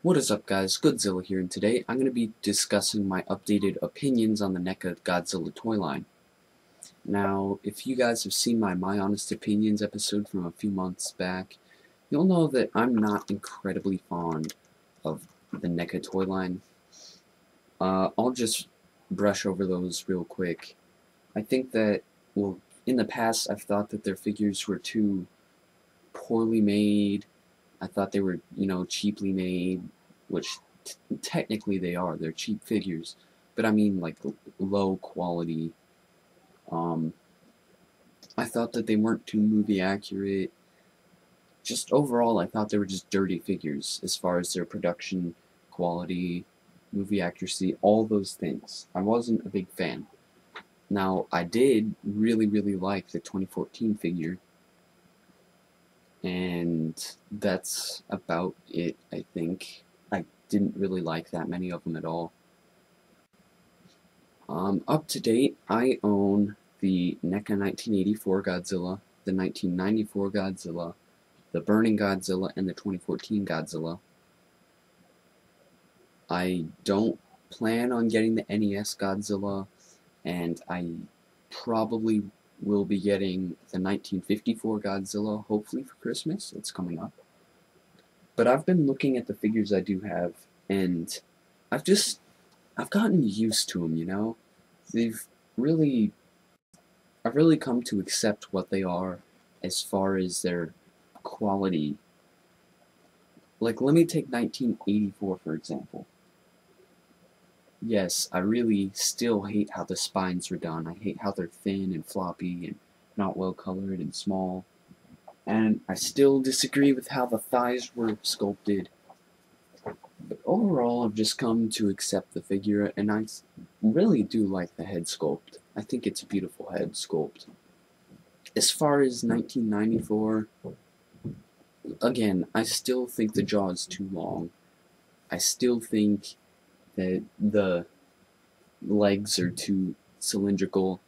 What is up, guys? Godzilla here, and today I'm going to be discussing my updated opinions on the NECA Godzilla toy line. Now, if you guys have seen my Honest Opinions episode from a few months back, you'll know that I'm not incredibly fond of the NECA toy line. I'll just brush over those real quick. I think that, well, in the past I've thought that their figures were too poorly made. I thought they were, cheaply made, which technically they are. They're cheap figures, but I mean like low quality. I thought that they weren't too movie accurate. Just overall, I thought they were just dirty figures as far as their production quality, movie accuracy, all those things. I wasn't a big fan. Now, I did really like the 2014 figure, and that's about it, I think. I didn't really like that many of them at all. Up to date, I own the NECA 1984 Godzilla, the 1994 Godzilla, the Burning Godzilla, and the 2014 Godzilla. I don't plan on getting the NES Godzilla, and I probably will be getting the 1954 Godzilla, hopefully for Christmas. It's coming up. But I've been looking at the figures I do have, and I've gotten used to them, you know? I've really come to accept what they are as far as their quality. Like, let me take 1984, for example. Yes, I really still hate how the spines are done. I hate how they're thin and floppy and not well colored and small. And I still disagree with how the thighs were sculpted. But overall, I've just come to accept the figure, and I really do like the head sculpt. I think it's a beautiful head sculpt. As far as 1994, again, I still think the jaw is too long. I still think that the legs are too cylindrical.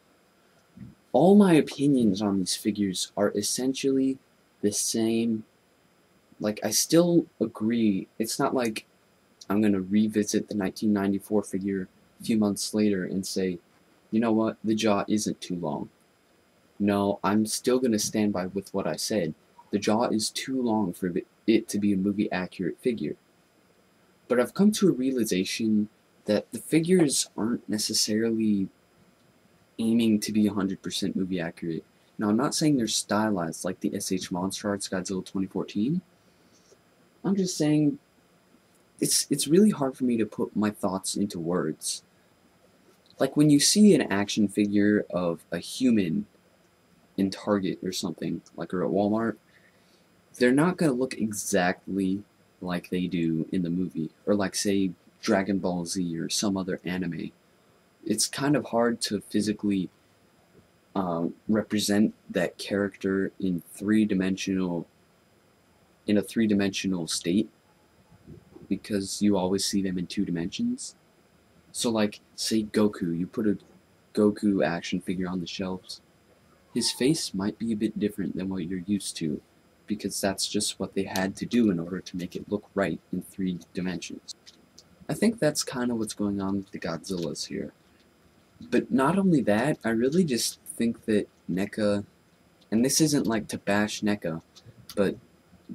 All my opinions on these figures are essentially the same. Like, I still agree. It's not like I'm going to revisit the 1994 figure a few months later and say, you know what, the jaw isn't too long. No, I'm still going to stand by with what I said. The jaw is too long for it to be a movie accurate figure. But I've come to a realization that the figures aren't necessarily aiming to be 100% movie accurate. Now, I'm not saying they're stylized like the SH Monster Arts Godzilla 2014. I'm just saying it's really hard for me to put my thoughts into words. Like when you see an action figure of a human in Target or something, like or at Walmart, they're not going to look exactly like they do in the movie, or like, say, Dragon Ball Z or some other anime. It's kind of hard to physically represent that character in a three-dimensional state, because you always see them in 2 dimensions. So like, say Goku, you put a Goku action figure on the shelves, his face might be a bit different than what you're used to, because that's just what they had to do in order to make it look right in 3 dimensions. I think that's kind of what's going on with the Godzillas here. But not only that, I really just think that NECA, and this isn't like to bash NECA, but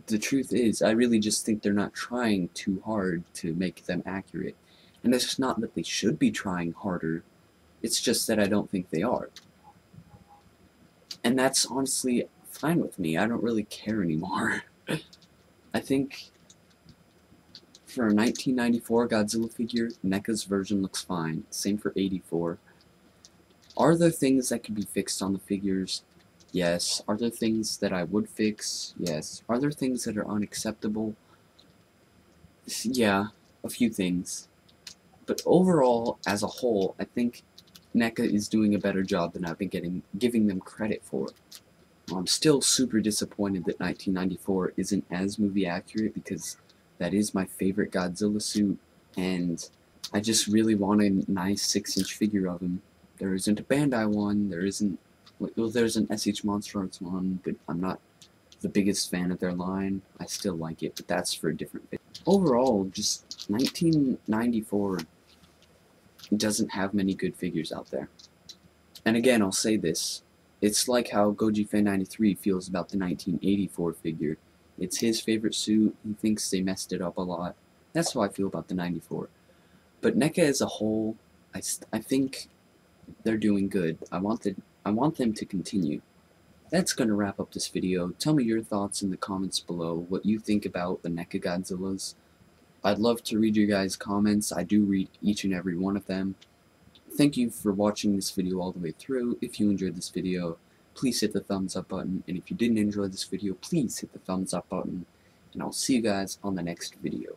the truth is, I really just think they're not trying too hard to make them accurate. And it's not that they should be trying harder, it's just that I don't think they are. And that's honestly fine with me. I don't really care anymore. I think for a 1994 Godzilla figure, NECA's version looks fine. Same for 84. Are there things that could be fixed on the figures? Yes. Are there things that I would fix? Yes. Are there things that are unacceptable? Yeah, a few things. But overall, as a whole, I think NECA is doing a better job than I've been giving them credit for. I'm still super disappointed that 1994 isn't as movie accurate, because that is my favorite Godzilla suit, and I just really want a nice 6-inch figure of him. There isn't a Bandai one, there's an SH Monster Arts one, but I'm not the biggest fan of their line. I still like it, but that's for a different video. overall, just 1994 doesn't have many good figures out there. And again, I'll say this. It's like how GojiFan93 feels about the 1984 figure. It's his favorite suit. He thinks they messed it up a lot. That's how I feel about the 94. But NECA as a whole, I think they're doing good. I want them to continue. That's going to wrap up this video. Tell me your thoughts in the comments below, what you think about the NECA Godzillas. I'd love to read your guys' comments. I do read each and every one of them. Thank you for watching this video all the way through. If you enjoyed this video, please hit the thumbs up button. And if you didn't enjoy this video, please hit the thumbs up button. And I'll see you guys on the next video.